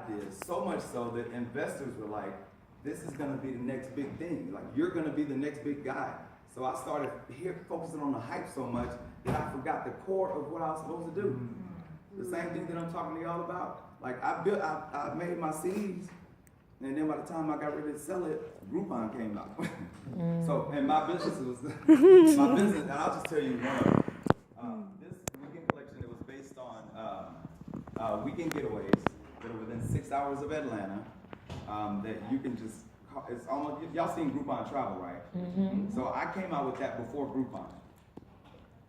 did, so much so that investors were like, this is gonna be the next big thing. Like, you're gonna be the next big guy. So I started focusing on the hype so much that I forgot the core of what I was supposed to do. The same thing that I'm talking to y'all about. Like, I made my seeds, and then by the time I got ready to sell it, Groupon came out. So, and my business was, my business, and I'll just tell you one of this weekend collection, it was based on weekend getaways that are within 6 hours of Atlanta, that you can just, it's almost, y'all seen Groupon Travel, right? So I came out with that before Groupon.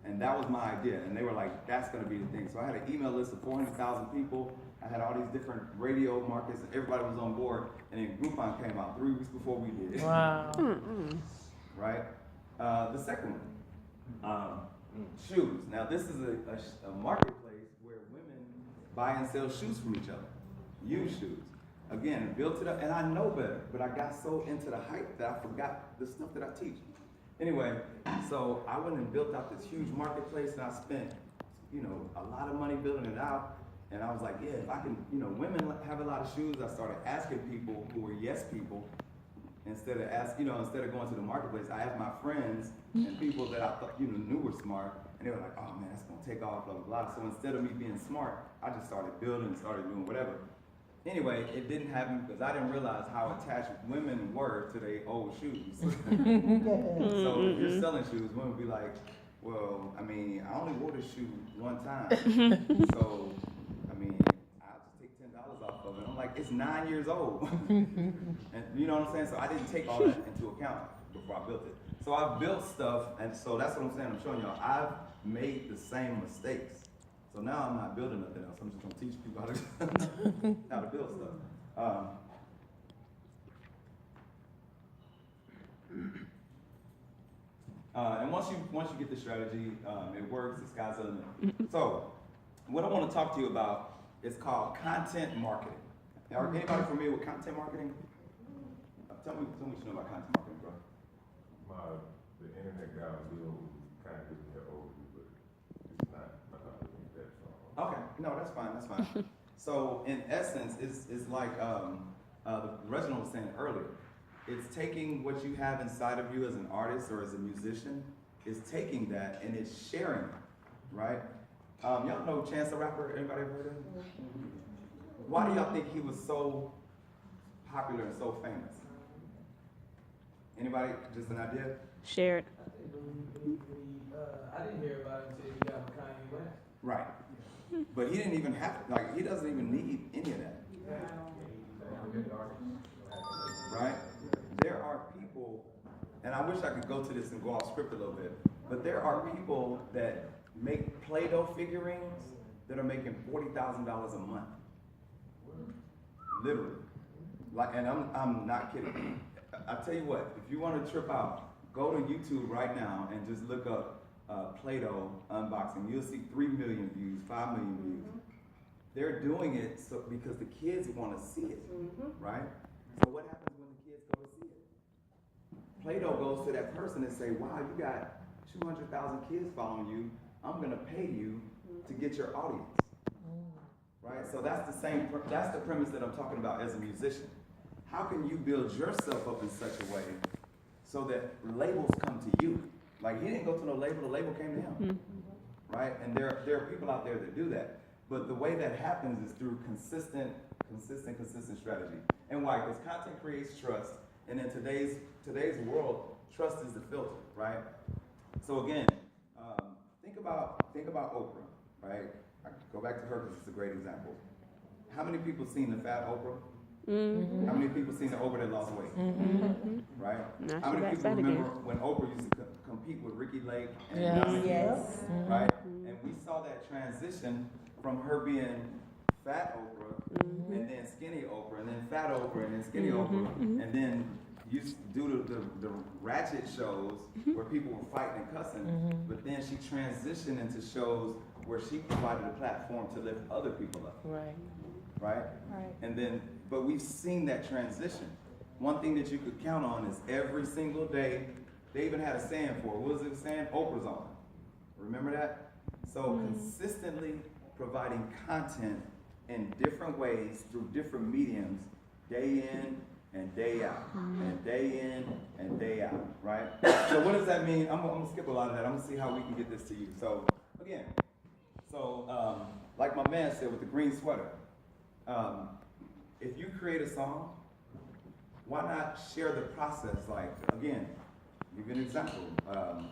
And that was my idea. And they were like, that's going to be the thing. So I had an email list of 400,000 people. I had all these different radio markets, and everybody was on board. And then Groupon came out 3 weeks before we did. Wow. Right? The second one, shoes. Now, this is a marketplace where women buy and sell shoes from each other, used shoes. Again, built it up, and I know better, but I got so into the hype that I forgot the stuff that I teach. Anyway, so I went and built out this huge marketplace, and I spent, a lot of money building it out. And I was like, yeah, if I can, women have a lot of shoes. I started asking people who were yes people, instead of going to the marketplace. I asked my friends and people that I thought, knew were smart, and they were like, oh man, that's gonna take off, blah, blah, blah. So instead of me being smart, I just started building and started doing whatever. Anyway, it didn't happen because I didn't realize how attached women were to their old shoes. So if you're selling shoes, women would be like, well, I mean, I only wore this shoe one time. So, I mean, I'll just take $10 off of it. I'm like, it's 9 years old. And you know what I'm saying? So I didn't take all that into account before I built it. So I've built stuff, and so that's what I'm saying. I'm showing y'all, I've made the same mistakes. So now I'm not building nothing else. I'm just gonna teach people how to build stuff. And once you get the strategy, it works. The sky's the limit. So what I want to talk to you about is called content marketing. Are anybody familiar with content marketing? Tell me what you know about content marketing, bro. The internet guy will kind of give me an overview, but it's not that strong. Okay, no, that's fine. So in essence, it's like Reginald was saying earlier. It's taking what you have inside of you as an artist or as a musician, it's taking that and it's sharing it, right? Y'all know Chance the Rapper? Anybody ever heard of him? Why do y'all think he was so popular and so famous? Anybody? Just an idea? Shared. I didn't hear about it until you got with Kanye West. Right. But he didn't even have, he doesn't even need any of that. Right? There are people, and I wish I could go to this and go off script a little bit, but there are people that make Play-Doh figurines that are making $40,000 a month. Literally. And I'm not kidding. I tell you what, if you want to trip out, go to YouTube right now and just look up Play-Doh unboxing. You'll see 3 million views, 5 million views. They're doing it because the kids want to see it, right? So what happens when the kids go to see it? Play-Doh goes to that person and say, wow, you got 200,000 kids following you. I'm going to pay you to get your audience, right? So that's the premise that I'm talking about as a musician. How can you build yourself up in such a way so that labels come to you? Like, he didn't go to no label, the label came to him, right? And there are people out there that do that. But the way that happens is through consistent strategy. And why? Because content creates trust. And in today's world, trust is the filter, right? So again, think about Oprah, right? I go back to her because it's a great example. How many people seen the fat Oprah? How many people seen the Oprah that lost weight? Right? Now How she many got people fat remember again. when Oprah used to compete with Ricky Lake and Yes. Donna Yes. right? And we saw that transition from her being fat Oprah, and then skinny Oprah, and then fat Oprah, and then skinny Oprah, and then you do the ratchet shows where people were fighting and cussing, but then she transitioned into shows where she provided a platform to lift other people up, Right. right? And then, but we've seen that transition. One thing that you could count on is every single day, they even had a saying for it. What was it saying? Oprah's on. Remember that? So consistently providing content in different ways through different mediums, day in and day out, and day in and day out, right? So what does that mean? I'm gonna skip a lot of that. I'm gonna see how we can get this to you. So again, like my man said with the green sweater, if you create a song, why not share the process? Like, again, give you an example.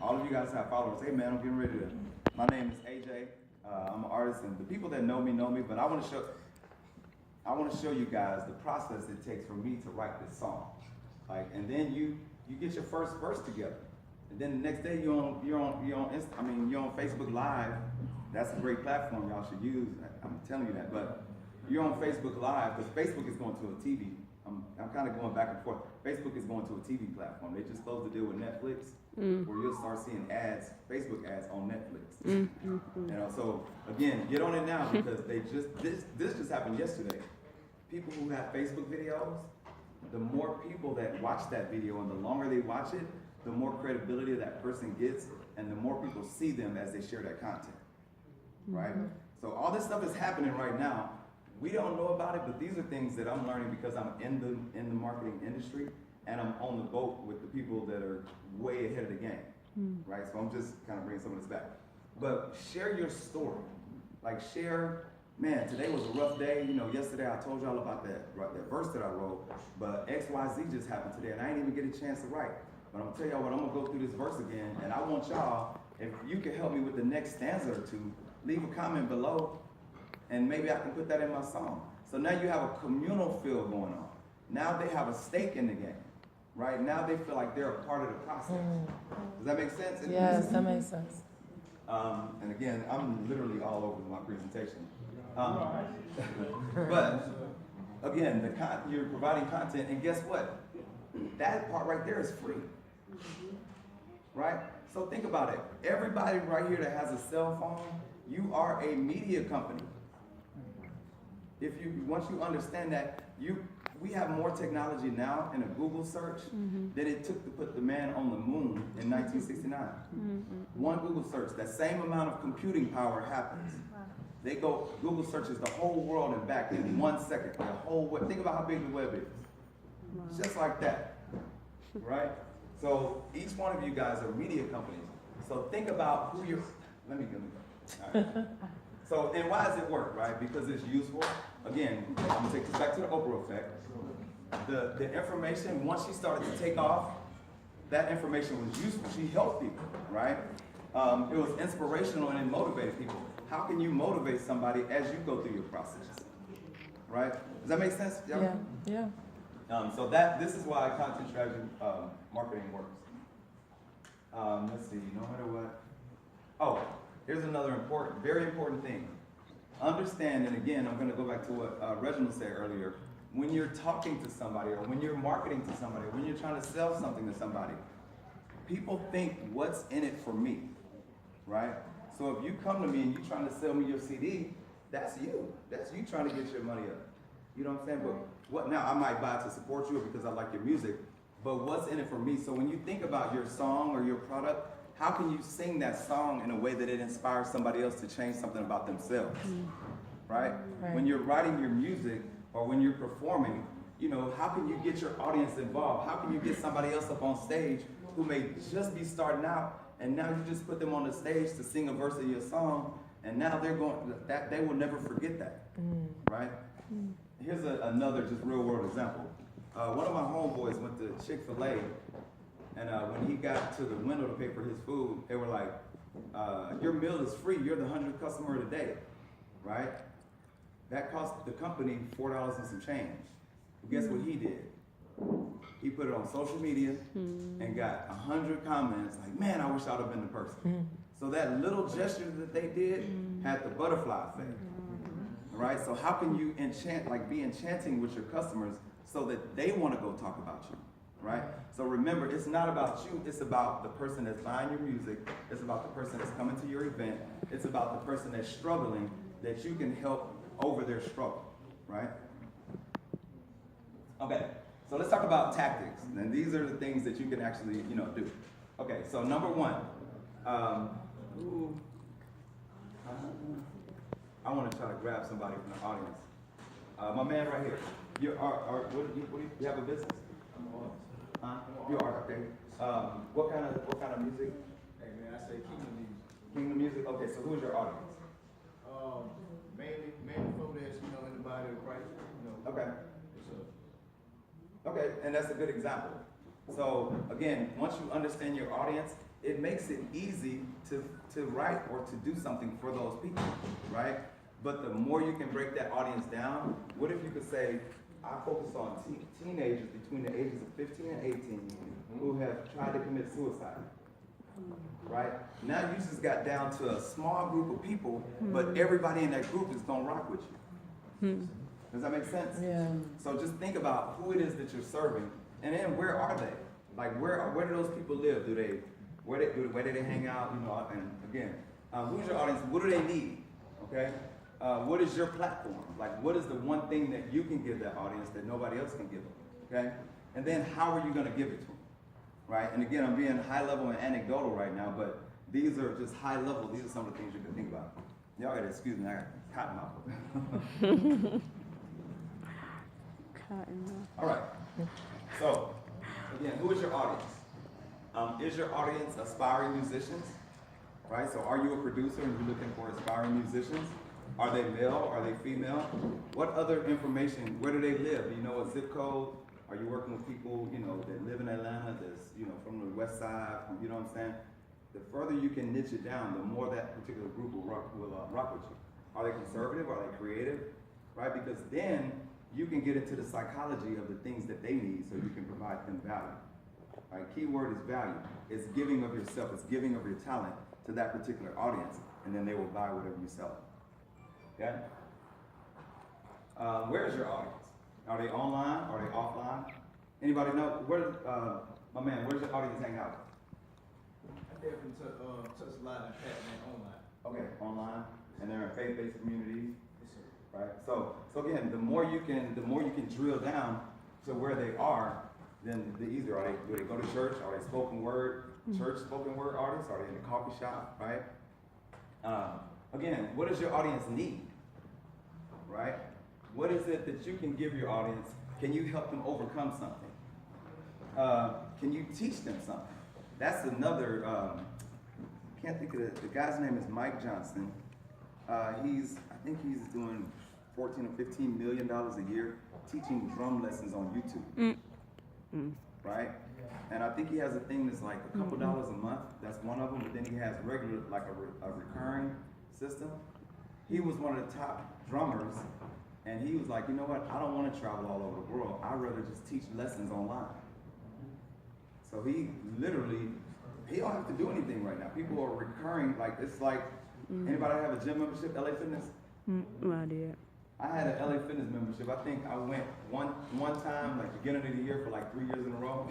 All of you guys have followers. Hey man, I'm getting ready to, my name is AJ. I'm an artist, and the people that know me, but I want to show you guys the process it takes for me to write this song. Like, and then you get your first verse together. And then the next day you're on Facebook Live. That's a great platform y'all should use. I'm telling you that, but you're on Facebook Live because Facebook is going to a TV. I'm kind of going back and forth. Facebook is going to a TV platform. They just closed the deal with Netflix, where you'll start seeing ads, Facebook ads on Netflix. You know, so again, get on it now because this just happened yesterday. People who have Facebook videos, the more people that watch that video and the longer they watch it, the more credibility that person gets, and the more people see them as they share that content. Right? So all this stuff is happening right now. We don't know about it, but these are things that I'm learning because I'm in the marketing industry and I'm on the boat with the people that are way ahead of the game, right? So I'm just kind of bringing some of this back. But share your story. Like share, man, today was a rough day. You know, yesterday I told y'all about that verse that I wrote, but XYZ just happened today and I didn't even get a chance to write. But I'm gonna tell y'all what, I'm gonna go through this verse again and I want y'all, if you can help me with the next stanza or two, leave a comment below. And maybe I can put that in my song. So now you have a communal feel going on. Now they have a stake in the game, right? Now they feel like they're a part of the process. Does that make sense? Yes, that makes sense. And again, I'm literally all over my presentation. But again, you're providing content, and guess what? That part right there is free, right? So think about it. Everybody right here that has a cell phone, you are a media company. Once you understand that, we have more technology now in a Google search than it took to put the man on the moon in 1969. One Google search, that same amount of computing power happens. Google searches the whole world and back in 1 second. The whole web. Think about how big the web is. Just like that, right? So each one of you guys are media companies. So think about who you're. Let me go. All right. So, and why does it work, right? Because it's useful. Again, I'm gonna take this back to the Oprah effect. The information, once she started to take off, that information was useful. She helped people, right? It was inspirational and it motivated people. How can you motivate somebody as you go through your process, right? Does that make sense? Yeah. So this is why content strategy marketing works. Let's see, no matter what. Oh, here's another very important thing. Understand, and again, I'm going to go back to what Reginald said earlier. When you're talking to somebody, or when you're marketing to somebody, or when you're trying to sell something to somebody, people think, what's in it for me, right? So if you come to me and you're trying to sell me your CD, that's you. That's you trying to get your money up. You know what I'm saying? But what now? I might buy it to support you because I like your music, but what's in it for me? So when you think about your song or your product, how can you sing that song in a way that it inspires somebody else to change something about themselves, right? When you're writing your music or when you're performing, you know, how can you get your audience involved? How can you get somebody else up on stage who may just be starting out and now you just put them on the stage to sing a verse of your song and now they will never forget that, right? Here's another just real world example. One of my homeboys went to Chick-fil-A. And when he got to the window to pay for his food, they were like, your meal is free. You're the 100th customer of the day, right? That cost the company $4 and some change. But guess what he did? He put it on social media and got 100 comments like, man, I wish I'd have been the person. So that little gesture that they did had the butterfly effect, right? So how can you be enchanting with your customers so that they want to go talk about you? Right? So remember, it's not about you, it's about the person that's buying your music, it's about the person that's coming to your event, it's about the person that's struggling that you can help over their struggle, right? Okay, so let's talk about tactics. And these are the things that you can actually, do. Okay, so number one, all I want to try to grab somebody from the audience. My man right here. You are you have a business? I'm on. You are, okay. What kind of music? Hey man, I say kingdom music. Kingdom music? Okay, so who's your audience? Mainly folk that's, you know, in the body of Christ, you know. Okay. So, Okay, and that's a good example. So again, once you understand your audience, it makes it easy to write or to do something for those people, right? But the more you can break that audience down, what if you could say, I focus on teenagers between the ages of 15 and 18 who have tried to commit suicide, right? Now you just got down to a small group of people, but everybody in that group is gonna rock with you. Does that make sense? Yeah. So just think about who it is that you're serving, and then where are they? Like where do those people live? Where do they hang out? You know, and again, who's your audience? What do they need? Okay. What is your platform? Like, what is the one thing that you can give that audience that nobody else can give them? Okay? And then how are you going to give it to them? Right? And again, I'm being high level and anecdotal right now, but these are just high level. These are some of the things you can think about. Y'all gotta excuse me, I got cotton mouth. All right. So, again, who is your audience? Is your audience aspiring musicians? Right? So, are you a producer and you're looking for aspiring musicians? Are they male? Are they female? What other information? Where do they live? Do you know a zip code? Are you working with people, you know, that live in Atlanta, that's, you know, from the west side, you know what I'm saying? The further you can niche it down, the more that particular group will rock with you. Are they conservative? Are they creative? Right? Because then you can get into the psychology of the things that they need so you can provide them value. Right? Key word is value. It's giving of yourself. It's giving of your talent to that particular audience, and then they will buy whatever you sell. Okay? Where is your audience? Are they online? Are they offline? Anybody know? My man, where's your audience hang out? I definitely touch a lot of impact, man, online. Okay, online, and they're in faith-based communities, Yes, sir. right? So again, the more you can drill down to where they are, then the easier. Do they go to church? Are they spoken word artists? Are they in the coffee shop, right? Again, what does your audience need, right? What is it that you can give your audience? Can you help them overcome something? Can you teach them something? That's another, I can't think of it. The guy's name is Mike Johnson. I think he's doing $14 or $15 million a year teaching drum lessons on YouTube, right? And I think he has a thing that's like a couple dollars a month. That's one of them. But then he has regular, like a recurring system. He was one of the top drummers, and he was like, you know what? I don't want to travel all over the world. I'd rather just teach lessons online. So he don't have to do anything right now. People are recurring, like it's like, anybody have a gym membership, LA Fitness? No idea. I had an LA Fitness membership. I think I went one time, like beginning of the year, for like 3 years in a row.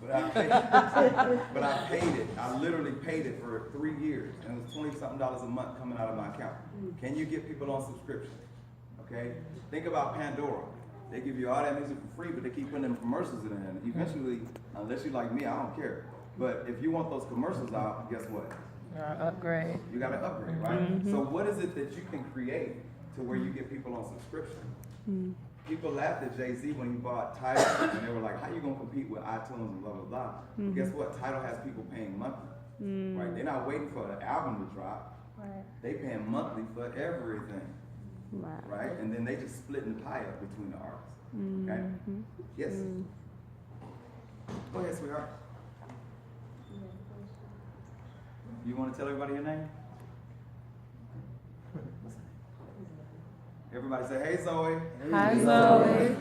But I paid it. I literally paid it for 3 years, and it was $20-something a month coming out of my account. Can you get people on subscription? Okay. Think about Pandora. They give you all that music for free, but they keep putting them commercials in there. And eventually, unless you're like me, I don't care. But if you want those commercials out, guess what? Upgrade. You got to upgrade, right? So what is it that you can create to where you get people on subscription? People laughed at Jay-Z when he bought Tidal, and they were like, how you going to compete with iTunes and blah, blah, blah. But guess what? Tidal has people paying monthly, right? They're not waiting for the album to drop. Right. They paying monthly for everything, Wow. right? And then they just splitting the pie up between the artists, okay? Yes? Go ahead, sweetheart. You want to tell everybody your name? Everybody say, hey, Zoe. Hi, Zoe.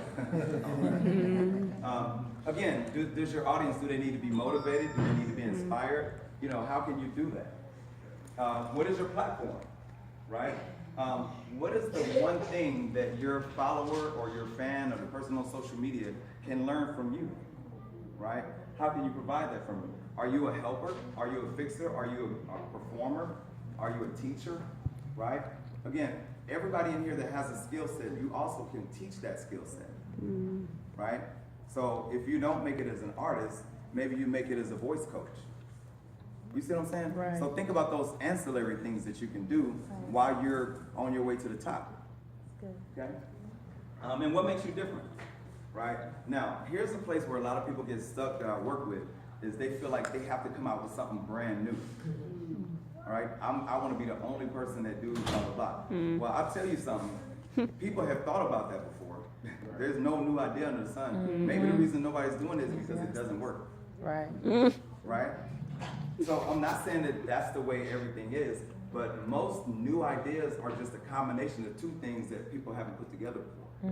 Again, does your audience, do they need to be motivated? Do they need to be inspired? You know, how can you do that? What is your platform, right? What is the one thing that your follower or your fan or the person on social media can learn from you, right? How can you provide that from you? Are you a helper? Are you a fixer? Are you a performer? Are you a teacher, right? Again, everybody in here that has a skill set, you also can teach that skill set, right? So if you don't make it as an artist, maybe you make it as a voice coach, You see what I'm saying? Right. So think about those ancillary things that you can do while you're on your way to the top. Okay? And what makes you different? Right? Now, here's a place where a lot of people get stuck that I work with, is they feel like they have to come out with something brand new. All right? I want to be the only person that do blah, blah, blah. Well, I'll tell you something. People have thought about that before. There's no new idea under the sun. Maybe the reason nobody's doing it is because it doesn't work. Right. Right? So I'm not saying that that's the way everything is, but most new ideas are just a combination of two things that people haven't put together before.